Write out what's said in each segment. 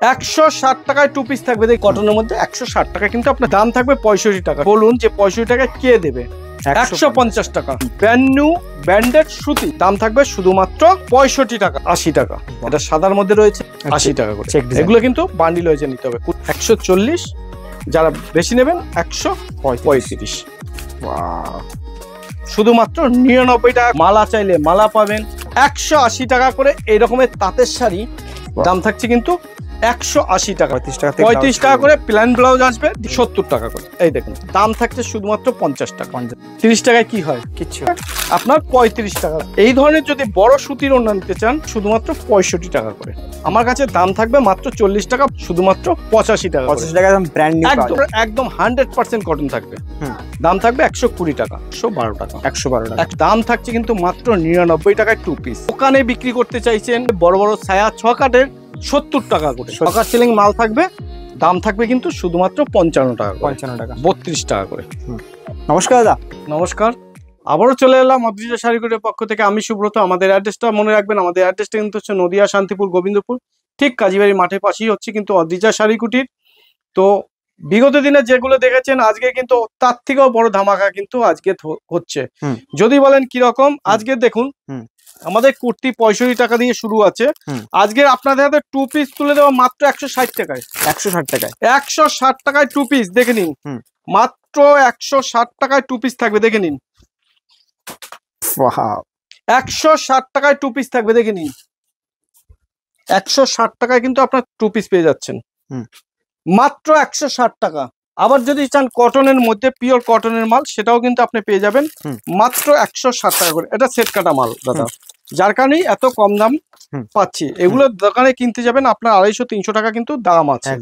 160 টাকায় 2 পিস থাকবে। এই কটনের মধ্যে 160 টাকা, কিন্তু আপনার দাম থাকবে 65 টাকা। বলুন যে 65 টাকা কে দেবে? 150 টাকা। ব্র্যান্ড নিউ ব্র্যান্ডেড সুতি, দাম থাকবে শুধুমাত্র 65 টাকা, 80 টাকা। এটা সাদার মধ্যে রয়েছে 80 টাকা করে। এগুলো কিন্তু বান্ডিল হয়েছে নিতে হবে। 140, যারা বেশি নেবেন 135। শুধুমাত্র 99 টাকা। মালা চাইলে মালা পাবেন 180 টাকা করে। এই রকমের তাঁতের শাড়ি দাম থাকছে কিন্তু 180 টাকা। 35 টাকা করে প্লেন ব্লাউজ আসবে 70 টাকা করে। এই দেখুন দাম থাকছে শুধুমাত্র 50 টাকা। 30 টাকায় কি হয়? কিচ্ছু, আপনার 35 টাকা। এই ধরনের যদি বড় সুতির ওড়না নিতে চান শুধুমাত্র 65 টাকা করে। আমার কাছে দাম থাকবে মাত্র 40 টাকা, শুধুমাত্র 85 টাকা। 85 টাকা ব্র্যান্ড নিউ, একদম 100% কটন থাকবে। দাম থাকবে 120 টাকা, 112 টাকা, 112 টাকা। দাম থাকছে কিন্তু মাত্র 99 টাকায় 2 পিস। দোকানে বিক্রি করতে চাইছেন বড় বড় ছায়া 6 কাটের 70 টাকা করে। সকার সিলিং মাল থাকবে, দাম থাকবে কিন্তু শুধুমাত্র 55 টাকা, 55 টাকা, 32 টাকা করে। নমস্কার দাদা। নমস্কার, আবারও চলে এলাম অদ্রিজা শাড়িঘরের পক্ষ থেকে। আমি সুব্রত। আমাদের অ্যাড্রেসটা মনে রাখবেন, আমাদের অ্যাড্রেসটা কিন্তু হচ্ছে নদিয়া, শান্তিপুর, গোবিন্দপুর, ঠিক কাজীবাড়ি মাঠের পাশেই হচ্ছে কিন্তু অদ্রিজা শাড়িকুটির। তো বিগত দিনে যেগুলো দেখেছেন, আজকে কিন্তু তার থেকেও বড় ধামাকা কিন্তু আজকে হচ্ছে। যদি বলেন কিরকম, আজকে দেখুন আমাদের কুর্তি 65 টাকা দিয়ে শুরু আছে। আজকে আপনাদের হাতে 2 পিস তুলে দেওয়া মাত্র 160 টাকায়। 160 টাকায়, 160 টাকায় 2 পিস দেখে নিন। মাত্র 160 টাকায় 2 পিস থাকবে, দেখে নিন। 160 টাকায় 2 পিস থাকবে, দেখে নিন। 160 টাকায় কিন্তু আপনার 2 পিস পেয়ে যাচ্ছেন, মাত্র 160 টাকা। আবার যদি চান কটনের মধ্যে, পিওর কটনের মাল, সেটাও কিন্তু আপনি পেয়ে যাবেন মাত্র 160 টাকা করে। এটা সেট কাটা মাল দাদা, যার কারণেই এত কম দাম পাচ্ছি। এগুলো দোকানে কিনতে যাবেন আপনার 250-300 টাকা কিন্তু দাম আছে।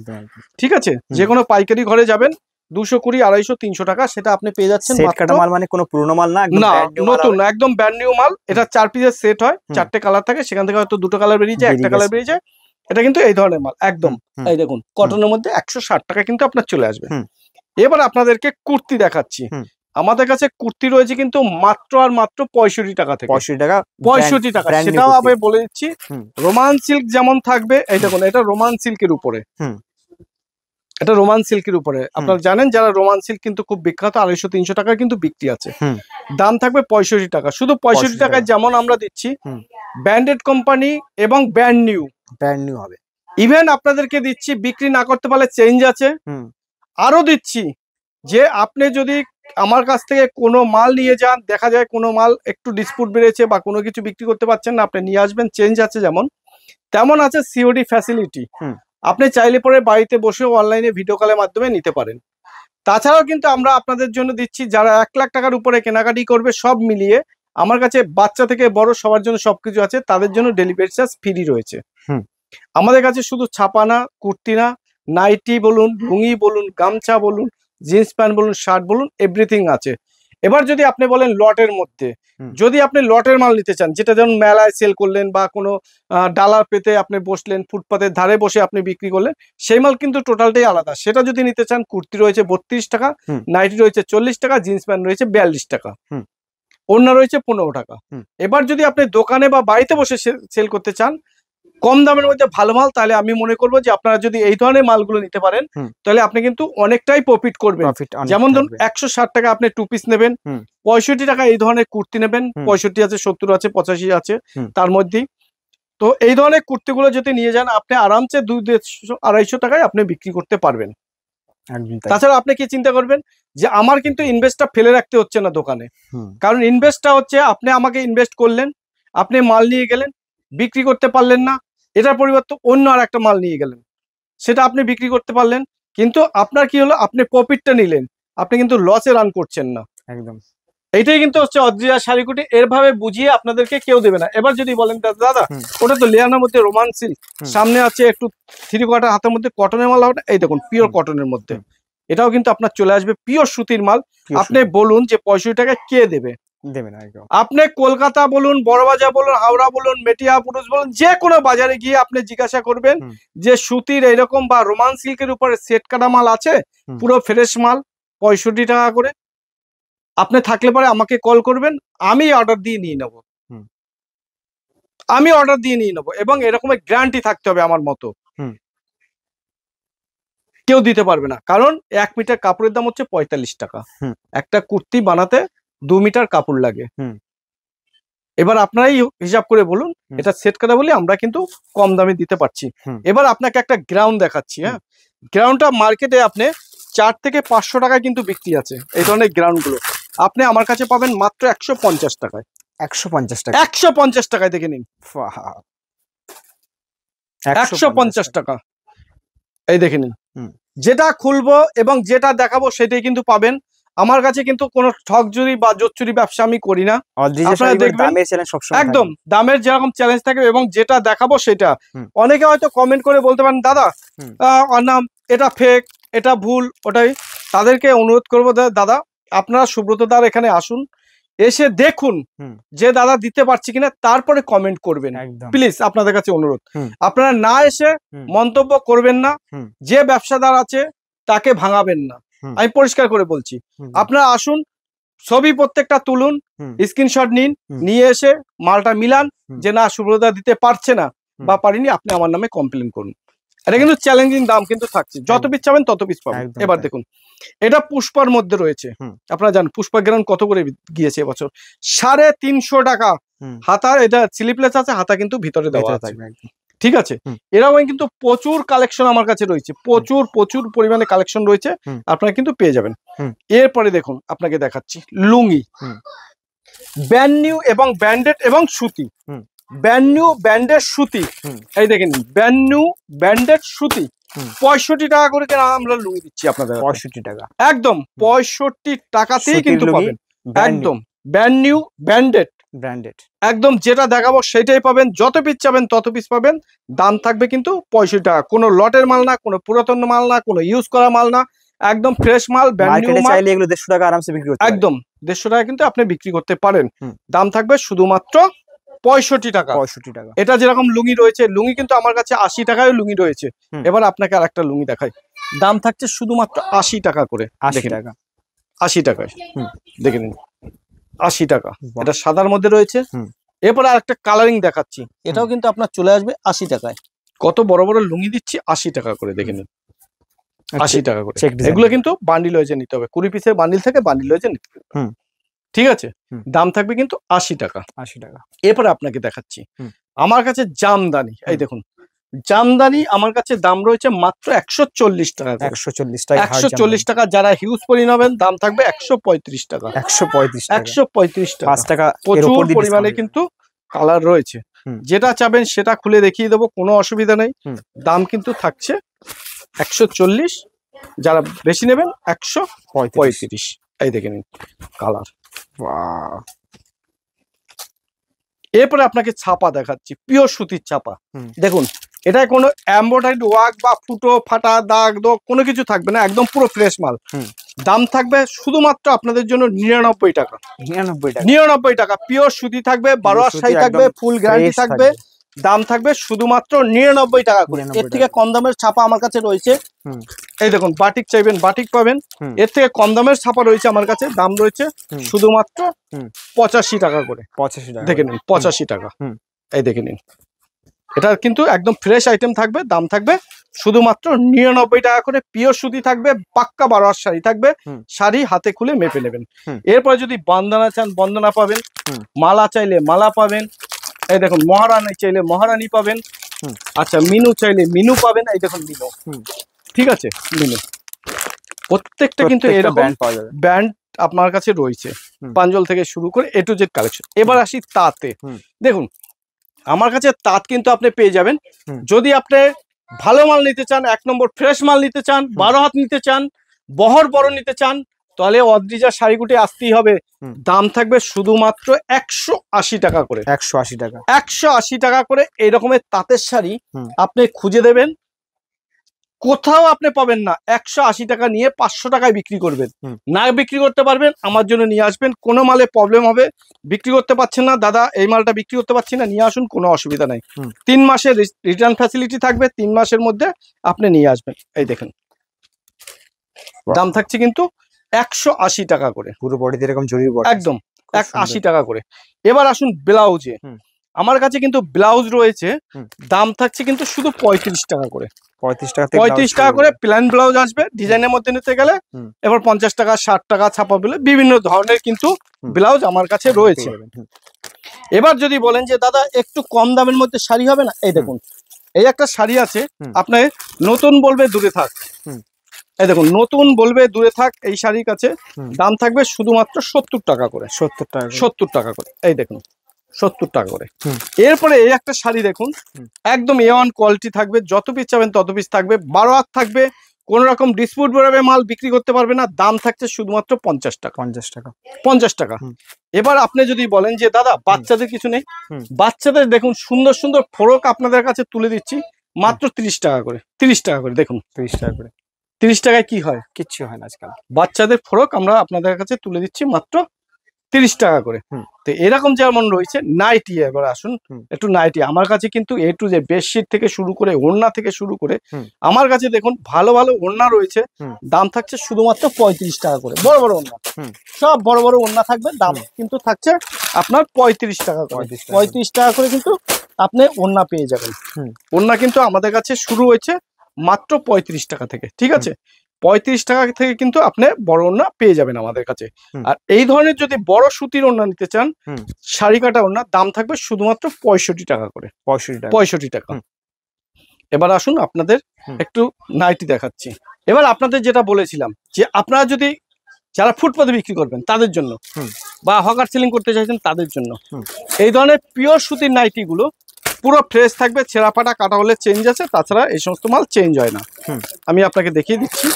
ঠিক আছে, যে কোনো পাইকারি ঘরে যাবেন 220, 250, 300 টাকা, সেটা আপনি পেয়ে যাচ্ছেন। সেট কাটা মাল মানে কোনো পুরনো মাল না, না, নতুন, একদম ব্র্যান্ড নিউ মাল। এটা 4 পিসের সেট হয়, 4টে কালার থাকে, সেখান থেকে হয়তো 2টো কালার বেরিয়ে যায়, একটা কালার বেরিয়ে যায়। এটা কিন্তু এই ধরনের মাল একদম। এই দেখুন কটনের মধ্যে 160 টাকা কিন্তু আপনার চলে আসবে। এবার আপনাদেরকে কুর্তি দেখাচ্ছি। আমাদের কাছে কুর্তি রয়েছে কিন্তু মাত্র আর মাত্র 65 টাকা থেকে। 65 টাকা, 65 টাকা। সেটাও আমি বলে দিচ্ছি, রোমান সিল্ক যেমন থাকবে। এই দেখুন, এটা রোমান সিল্কের উপরে, এটা রোমান সিল্কের উপরে। আপনারা জানেন যারা রোমান সিল্ক কিন্তু খুব বিখ্যাত, 250-300 টাকার কিন্তু বিক্রি আছে। দাম থাকবে 65 টাকা। শুধু 65 টাকায় যেমন আমরা দিচ্ছি, ব্র্যান্ডেড কোম্পানি এবং ব্র্যান্ড নিউ হবে। ইভেন আপনাদেরকে দিচ্ছি, বিক্রি না করতে পারলে চেঞ্জ আছে। আরো দিচ্ছি যে আপনি যদি আমার কাছ থেকে কোনো মাল নিয়ে যান, দেখা যায় কোনো মাল একটু ডিসপুট বেড়েছে বা কোনো কিছু বিক্রি করতে পারছেন না, আপনি নিয়ে আসবেন, চেঞ্জ আছে যেমন, তেমন আছে সিওডি ফ্যাসিলিটি। আপনি চাইলে পরে বাড়িতে বসে অনলাইনে ভিডিও কলের মাধ্যমে নিতে পারেন। তাছাড়াও কিন্তু আমরা আপনাদের জন্য দিচ্ছি, যারা 1 লাখ টাকার উপরে কেনাকাটি করবে সব মিলিয়ে, আমার কাছে বাচ্চা থেকে বড় সবার জন্য সবকিছু আছে, তাদের জন্য ডেলিভারি চার্জ ফ্রি রয়েছে। আমাদের কাছে শুধু ছাপানা কুর্তি না, নাইটি বলুন, লুঙ্গি বলুন, গামছা বলুন, জিন্স প্যান্ট বলুন, শার্ট বলুন, এভরিথিং আছে। এবার যদি আপনি বলেন লটের মধ্যে, যদি আপনি লটের মাল নিতে চান, যেটা যেমন মেলায় সেল করলেন বা কোনো ডালার পেতে আপনি বসলেন, ফুটপাতের ধারে বসে আপনি বিক্রি করলেন, সেই মাল কিন্তু টোটালটাই আলাদা। সেটা যদি নিতে চান, কুর্তি রয়েছে 32 টাকা, নাইটি রয়েছে 40 টাকা, জিন্স প্যান্ট রয়েছে 42 টাকা, ওড়না রয়েছে 15 টাকা। এবার যদি আপনি দোকানে বা বাড়িতে বসে সেল করতে চান কম দামের মধ্যে ভালো মাল, তাহলে আমি মনে করবো যে আপনারা যদি এই ধরনের মালগুলো নিতে পারেন, তাহলে আপনি কিন্তু অনেকটাই প্রফিট করবেন। যেমন ধরুন 160 টাকা আপনি 2 পিস নেবেন, 65 টাকা এই ধরনের কুর্তি নেবেন, 65 আছে, 70 আছে, 85 আছে তার মধ্যেই। তো এই ধরনের কুর্তিগুলো যদি নিয়ে যান, আপনি আরামসে 200-250 টাকায় আপনি বিক্রি করতে পারবেন। তাছাড়া আপনি কি চিন্তা করবেন যে আমার কিন্তু ইনভেস্টটা ফেলে রাখতে হচ্ছে না দোকানে, কারণ ইনভেস্টটা হচ্ছে আপনি আমাকে ইনভেস্ট করলেন, আপনি মাল নিয়ে গেলেন, বিক্রি করতে পারলেন না, এটার পরিবর্তে অন্য আর একটা মাল নিয়ে গেলেন, সেটা আপনি বিক্রি করতে পারলেন, কিন্তু আপনার কি হলো, আপনি প্রফিটটা নিলেন, আপনি কিন্তু লসে রান করছেন না। একদম এইটাই কিন্তু হচ্ছে অদ্রিজা শাড়িকুটি। এরভাবে বুঝিয়ে আপনাদেরকে কেউ দেবে না। এবার যদি বলেন দাদা ওটা তো লেয়ানের মধ্যে রোমান সিল্ক, সামনে আছে একটু 3 কোয়ার্টার, হাতের মধ্যে কটনের মাল, এই দেখুন পিওর কটনের মধ্যে, এটাও কিন্তু আপনার চলে আসবে পিওর সুতির মাল। আপনি বলুন যে 65 টাকা কে দেবে? আপনি কলকাতা বলুন, বড়বাজার বলুন, হাওড়া বলুন, মেটিয়া পুরুষ বলুন, যে কোনো বাজারে গিয়ে আপনি জিজ্ঞাসা করবেন যে সুতির এইরকম বা রোমান সিল্কের উপরে সেট কাটা মাল আছে, পুরো ফ্রেশ মাল 65 টাকা করে। আপনি থাকলে পরে আমাকে কল করবেন, আমি অর্ডার দিয়ে নিয়ে নেব, এবং এরকমের গ্যারান্টি থাকতে হবে আমার মতো। কেউ দিতে পারবে না, কারণ 1 মিটার কাপড়ের দাম হচ্ছে 45 টাকা। একটা কুর্তি বানাতে 2 মিটার কাপড় লাগে। এবার আপনারাই হিসাব করে বলুন, এটা সেট করা বলে আমরা কিন্তু কম দামে দিতে পারছি। এবার আপনাকে একটা গ্রাউন্ড দেখাচ্ছি। হ্যাঁ, গ্রাউন্ডটা মার্কেটে আপনি 4 থেকে 500 টাকায় কিন্তু বিক্রি আছে। এই ধরনের গ্রাউন্ড গুলো আপনি আমার কাছে পাবেন মাত্র 150 টাকায়। 150 টাকা, 150 টাকায় দেখে নিন। 150 টাকা, এই দেখে নিন। যেটা খুলবো এবং যেটা দেখাবো সেটাই কিন্তু পাবেন আমার কাছে। কিন্তু কোনো ঠকজুরি বা জোচ্চুরি ব্যবসা আমি করি না। আপনারা দেখবেন একদম দামের যেরকম চ্যালেঞ্জ থাকে এবং যেটা দেখাবো সেটা। অনেকে হয়তো কমেন্ট করে বলতে পারেন দাদা নাম এটা ফেক, এটা ভুল, ওটাই। তাদেরকে অনুরোধ করবো দাদা আপনারা সুব্রত দার এখানে আসুন, এসে দেখুন যে দাদা দিতে পারছি কিনা, তারপরে কমেন্ট করবেন প্লিজ। আপনাদের কাছে অনুরোধ, আপনারা না এসে মন্তব্য করবেন না। যে ব্যবসাদার আছে তাকে ভাঙাবেন না, আমি পরিষ্কার করে বলছি। আপনারা আসুন, ছবি প্রত্যেকটা তুলুন, স্ক্রিনশট নিন, নিয়ে এসে মালটা মিলান। যে না সুব্রতদা দিতে পারছে না বা পারিনি, আপনি আমার নামে কমপ্লেন করুন। এটা কিন্তু চ্যালেঞ্জিং দাম কিন্তু থাকছে, যত পিস চাবেন তত পিস পাবেন। এবার দেখুন, এটা পুষ্পার মধ্যে রয়েছে। আপনারা জানেন পুষ্পা গ্রাউন্ড কত করে গিয়েছে এবছর? 350 টাকা। হাতা এটা স্লিপলেস আছে, হাতা কিন্তু ভিতরে দেওয়া আছে। ঠিক আছে, এরকম কিন্তু প্রচুর কালেকশন আমার কাছে রয়েছে, প্রচুর প্রচুর পরিমাণে কালেকশন রয়েছে, আপনারা কিন্তু পেয়ে যাবেন। এরপরে দেখুন আপনাকে দেখাচ্ছি লুঙ্গি, ব্র্যান্ড নিউ এবং ব্র্যান্ডেড এবং সুতি। ব্র্যান্ড নিউ ব্র্যান্ডেড সুতি, এই দেখেন ব্র্যান্ড নিউ ব্র্যান্ডেড সুতি 65 টাকা করে আমরা লুঙ্গি দিচ্ছি আপনাদের। 65 টাকা, একদম 65 টাকাতেই কিন্তু পাবেন। একদম ব্র্যান্ড নিউ ব্র্যান্ডেড, একদম যেটা দেখাবো সেটাই পাবেন। যত পিস চাবেন তত পিস পাবেন। দাম থাকবে কিন্তু 65 টাকা। কোনো লটের মাল না, কোনো পুরাতন মাল না, কোনো ইউজ করা মাল না, একদম ফ্রেশ মাল, ব্র্যান্ড নিউ মাল। চাইলে এগুলো 150 টাকা আরামসে বিক্রি করতে পারেন। একদম 150 টাকা কিন্তু আপনি বিক্রি করতে পারেন। দাম থাকবে শুধুমাত্র 65 টাকা। 65 টাকা। এটা যেরকম লুঙ্গি রয়েছে, লুঙ্গি কিন্তু আমার কাছে 80 টাকায় লুঙ্গি রয়েছে। এবার আপনাকে আর একটা লুঙ্গি দেখাই, দাম থাকছে শুধুমাত্র 80 টাকা করে। 80 টাকা, 80 টাকায় দেখে নিন, 80 টাকা। এটা সাদার মধ্যে রয়েছে। এরপরে আর একটা কালারিং দেখাচ্ছি, এটাও কিন্তু আপনার চলে আসবে 80 টাকায়। কত বড় বড় লুঙ্গি দিচ্ছি 80 টাকা করে, দেখে নিন 80 টাকা করে। এগুলো কিন্তু বান্ডিল হয়েছে নিতে হবে, 20 পিসের বান্ডিল থেকে বান্ডিল হয়েছে নিতে হবে। ঠিক আছে, দাম থাকবে কিন্তু 80 টাকা। 80 টাকা। এরপরে আপনাকে দেখাচ্ছি আমার কাছে জামদানি, এই দেখুন জামদানি আমার কাছে দাম রয়েছে মাত্র 140 টাকা। 140 টাকা, 140 টাকা। যারা হিউজ পরি নেবেন দাম থাকবে 135 টাকা। 135 টাকা, 5 টাকা। প্রচুর পরিমাণে কিন্তু কালার রয়েছে, যেটা চাবেন সেটা খুলে দেখিয়ে দেবো, কোনো অসুবিধা নেই। দাম কিন্তু থাকছে 140, যারা বেশি নেবেন 135। এই দেখে নিন কালার। এরপরে আপনাকে ছাপা দেখাচ্ছি, পিওর সুতির ছাপা। দেখুন এটায় কোনো এমব্রয়ডারি ওয়ার্ক বা ফুটো ফাটা দাগ দোগ কোনো কিছু থাকবে না, একদম পুরো ফ্রেশ মাল। দাম থাকবে শুধুমাত্র আপনাদের জন্য 99 টাকা। 99 টাকা পিওর সুতি থাকবে, 12 শাড়ি থাকবে, ফুল গ্যারান্টি থাকবে। দাম থাকবে শুধুমাত্র 99 টাকা করে। এর থেকে কম দামের ছাপা আমার কাছে রয়েছে, এই দেখুন বাটিক চাইবেন বাটিক পাবেন। এর থেকে কম দামের ছাপা রয়েছে আমার কাছে, দাম রয়েছে শুধুমাত্র 85 টাকা করে। 85 টাকা দেখে নিন, 85 টাকা। এই দেখে নিন, এটা কিন্তু একদম ফ্রেশ আইটেম থাকবে। দাম থাকবে শুধুমাত্র 99 টাকা করে। পিওর সুতি থাকবে, পাক্কা 12 শাড়ি থাকবে, শাড়ি হাতে খুলে মেপে নেবেন। এরপরে যদি বন্দনা চান বন্দনা পাবেন, মালা চাইলে মালা পাবেন। এই দেখুন মহারানী চাইলে মহারানী পাবেন। আচ্ছা মিনু চাইলে মিনু পাবেন, এই দেখুন মিনু। ঠিক আছে, মিনু প্রত্যেকটা কিন্তু এরকম ব্র্যান্ড আপনার কাছে রয়েছে, পাঞ্জল থেকে শুরু করে A to Z কালেকশন। এবার আসি তাঁতে। দেখুন আমার কাছে তাঁত কিন্তু আপনি পেয়ে যাবেন। যদি আপনি ভালো মাল নিতে চান, 1 নম্বর ফ্রেশ মাল নিতে চান, 12 হাত নিতে চান, বহর বড় নিতে চান, তাহলে অদ্রিজা শাড়িগুটি আসতেই হবে। দাম থাকবে শুধুমাত্র 180 টাকা করে। 180 টাকা, 180 টাকা করে। এই রকমের তাঁতের শাড়ি আপনি খুঁজে দেবেন, কোথাও আপনি পাবেন না। 180 টাকা নিয়ে 500 টাকায় বিক্রি করবেন। না বিক্রি করতে পারবেন আমার জন্য নিয়ে আসবেন। কোনো মালে প্রবলেম হবে, বিক্রি করতে পারছেন না দাদা এই মালটা বিক্রি করতে পারছি না, নিয়ে আসুন, কোনো অসুবিধা নাই। 3 মাসের রিটার্ন ফ্যাসিলিটি থাকবে, 3 মাসের মধ্যে আপনি নিয়ে আসবেন। এই দেখেন দাম থাকছে কিন্তু 180 টাকা করে, পুরো বডিতে এরকম জরি বডি, একদম 180 টাকা করে। এবার আসুন ব্লাউজে, আমার কাছে কিন্তু ব্লাউজ রয়েছে, দাম থাকছে কিন্তু শুধু 35 টাকা করে। 35 টাকা করে প্লেন ব্লাউজ আসবে ডিজাইনের মধ্যে নিতে গেলে। এবার 50 টাকা 60 টাকা ছাপা বিলে বিভিন্ন ধরনের কিন্তু ব্লাউজ আমার কাছে রয়েছে। এবার যদি বলেন যে দাদা একটু কম দামের মধ্যে শাড়ি হবে না, এই দেখুন এই একটা শাড়ি আছে, আপনি নতুন বলবে দূরে থাক, এই দেখুন নতুন বলবে দূরে থাক, এই শাড়ির কাছে দাম থাকবে শুধুমাত্র 70 টাকা করে। 70 টাকা করে, এই দেখুন 70 টাকা করে। এরপরে এই একটা শাড়ি দেখুন, একদম A1 কোয়ালিটি থাকবে, যত পিস চাবেন তত পিস থাকবে, 12 হাত থাকবে, কোন রকম ডিসপিউট বেরোবে মাল বিক্রি করতে পারবে না, দাম থাকছে শুধুমাত্র 50 টাকা। 50 টাকা। এবার আপনি যদি বলেন যে দাদা বাচ্চাদের কিছু নেই, বাচ্চাদের দেখুন সুন্দর সুন্দর ফ্রক আপনাদের কাছে তুলে দিচ্ছি মাত্র 30 টাকা করে। 30 টাকা করে দেখুন, 30 টাকা করে। 30 টাকায় কি হয়? কিচ্ছু হয় না আজকাল। বাচ্চাদের ফ্রক আমরা আপনাদের কাছে তুলে দিচ্ছি মাত্র 30 টাকা করে। তো এরকম যেমন রয়েছে নাইটি, এবার আসুন একটু নাইটি। আমার কাছে কিন্তু এ টু জেড বেডশিট থেকে শুরু করে ওড়না থেকে শুরু করে আমার কাছে দেখুন ভালো ভালো ওড়না রয়েছে, দাম থাকছে শুধুমাত্র 35 টাকা করে। বড় বড় ওড়না, সব বড় বড় ওড়না থাকবে, দাম কিন্তু থাকছে আপনার 35 টাকা করে। 35 টাকা করে কিন্তু আপনি ওড়না পেয়ে যাবেন। ওড়না কিন্তু আমাদের কাছে শুরু হয়েছে মাত্র 35 টাকা থেকে, ঠিক আছে? 35 টাকা থেকে কিন্তু আপনি বড় ওড়না পেয়ে যাবেন আমাদের কাছে। আর এই ধরনের যদি বড় সুতির ওড়না নিতে চান, শাড়ি কাটা ওড়না, দাম থাকবে শুধুমাত্র 65 টাকা করে। 65 টাকা। এবার আসুন আপনাদের একটু নাইটি দেখাচ্ছি। এবার আপনাদের যেটা বলেছিলাম যে আপনারা যদি যারা ফুটপাতে বিক্রি করবেন তাদের জন্য, বা হকার সেলিং করতে চাইছেন তাদের জন্য, এই ধরনের পিওর সুতির নাইটি গুলো পুরো ফ্রেশ থাকবে, ছেঁড়া ফাটা কাটা হলে চেঞ্জ আছে, তাছাড়া এই সমস্ত মাল চেঞ্জ হয় না। আমি আপনাকে দেখিয়ে দিচ্ছি,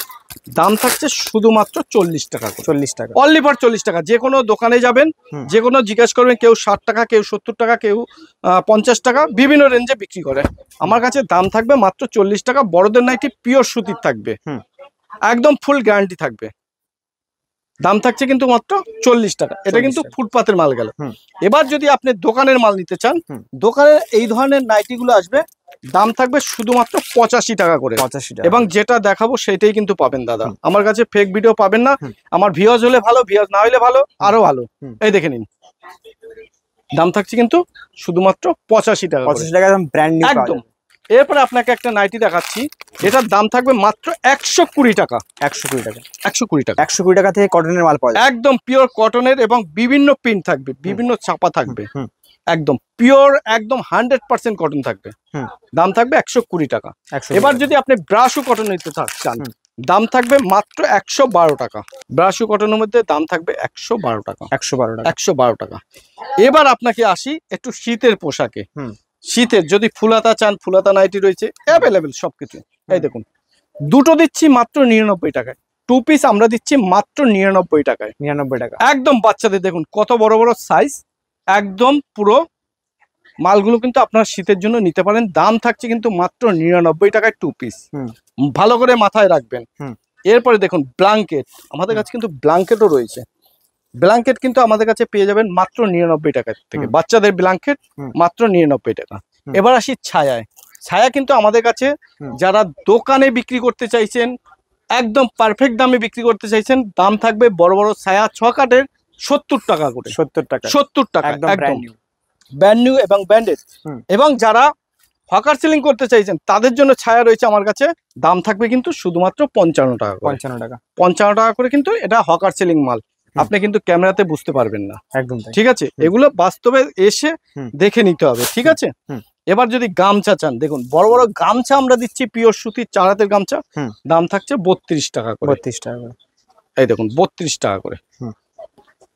দাম থাকছে শুধুমাত্র 40 টাকা। 40 টাকা, অনলি ফর 40 টাকা। যে কোনো দোকানে যাবেন, যে কোনো জিজ্ঞেস করবেন, কেউ 60 টাকা, কেউ 70 টাকা, কেউ 50 টাকা, বিভিন্ন রেঞ্জে বিক্রি করে। আমার কাছে দাম থাকবে মাত্র 40 টাকা। বড়দের নাইটি পিওর সুতির থাকবে, একদম ফুল গ্যারান্টি থাকবে, দাম থাকছে কিন্তু মাত্র 40 টাকা। এটা কিন্তু ফুটপাতের মাল গেল। এবার যদি আপনি দোকানের মাল নিতে চান, দোকানের এই ধরনের নাইটি গুলো আসবে, দাম থাকবে শুধুমাত্র 85 টাকা করে। 85 টাকা। এবং যেটা দেখাবো সেটাই কিন্তু পাবেন দাদা, আমার কাছে ফেক ভিডিও পাবেন না। আমার ভিউয়ার্স হলে ভালো, ভিউয়ার্স না হলে ভালো, আরো ভালো। এই দেখে নিন, দাম থাকছে কিন্তু শুধুমাত্র 85 টাকা। 85 টাকা একদম ব্র্যান্ড নিউ একদম। এরপরে আপনাকে একটা নাইটি দেখাচ্ছি, এটার দাম থাকবে মাত্র 120 টাকা। 120 টাকা। 120 টাকা। 120 টাকা থেকে কটনের মাল পাওয়া যায়, একদম পিওর কটনের, এবং বিভিন্ন প্রিন্ট থাকবে, বিভিন্ন ছাপা থাকবে, একদম পিওর, একদম 100% কটন থাকবে, দাম থাকবে 120 টাকা। এবার যদি আপনি ব্রাশু কটন নিতে চান, দাম থাকবে মাত্র 112 টাকা। ব্রাশু কটনের মধ্যে দাম থাকবে 112 টাকা। 112 টাকা। এবার আপনাকে আসি একটু শীতের পোশাকে। শীতের যদি ফুলাতা চান, ফুলাতা নাইটি রয়েছে অ্যাভেলেবেল সবকিছু। এই দেখুন, দুটো দিচ্ছি মাত্র 99 টাকায়, 2 পিস আমরা দিচ্ছি মাত্র 99 টাকায়। 99 টাকা একদম। বাচ্চাদের দেখুন কত বড় বড় সাইজ, একদম পুরো মালগুলো কিন্তু আপনার শীতের জন্য নিতে পারেন। দাম থাকছে কিন্তু মাত্র 99 টাকায় 2 পিস। ভালো করে মাথায় রাখবেন। এরপরে দেখুন ব্ল্যাঙ্কেট, আমাদের কাছে কিন্তু ব্ল্যাঙ্কেটও রয়েছে। ব্ল্যাঙ্কেট কিন্তু আমাদের কাছে পেয়ে যাবেন মাত্র 99 টাকা থেকে, বাচ্চাদের ব্ল্যাঙ্কেট মাত্র 99 টাকা। এবার আসি ছায়ায়। ছায়া কিন্তু আমাদের কাছে যারা দোকানে বিক্রি করতে চাইছেন, একদম পারফেক্ট দামে বিক্রি করতে চাইছেন, দাম থাকবে বড় বড় ছায়া 6 কাঠের 70 টাকা করে। 70 টাকা। 70 টাকা একদম ব্র্যান্ড নিউ এবং ব্র্যান্ডেড। এবং যারা হকার সেলিং করতে চাইছেন তাদের জন্য ছায়া রয়েছে আমার কাছে, দাম থাকবে কিন্তু শুধুমাত্র 55 টাকা। 55 টাকা করে কিন্তু এটা হকার সেলিং মাল, আপনি কিন্তু ক্যামেরাতে বুঝতে পারবেন না, একদম ঠিক আছে? এগুলো বাস্তবে এসে দেখে নিতে হবে, ঠিক আছে? এবার যদি গামছা চান, দেখুন বড় বড় গামছা আমরা দিচ্ছি পিওর সুতির 4 হাতের গামছা, দাম থাকছে 32 টাকা করে। 32 টাকা করে, এই দেখুন 32 টাকা করে।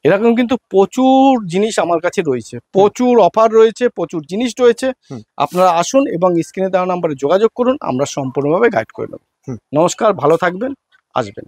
এরকম কিন্তু প্রচুর জিনিস আমার কাছে রয়েছে, প্রচুর অফার রয়েছে, প্রচুর জিনিস রয়েছে। আপনারা আসুন এবং স্ক্রিনে দেওয়া নাম্বারে যোগাযোগ করুন, আমরা সম্পূর্ণভাবে গাইড করে নেব। নমস্কার, ভালো থাকবেন, আসবেন।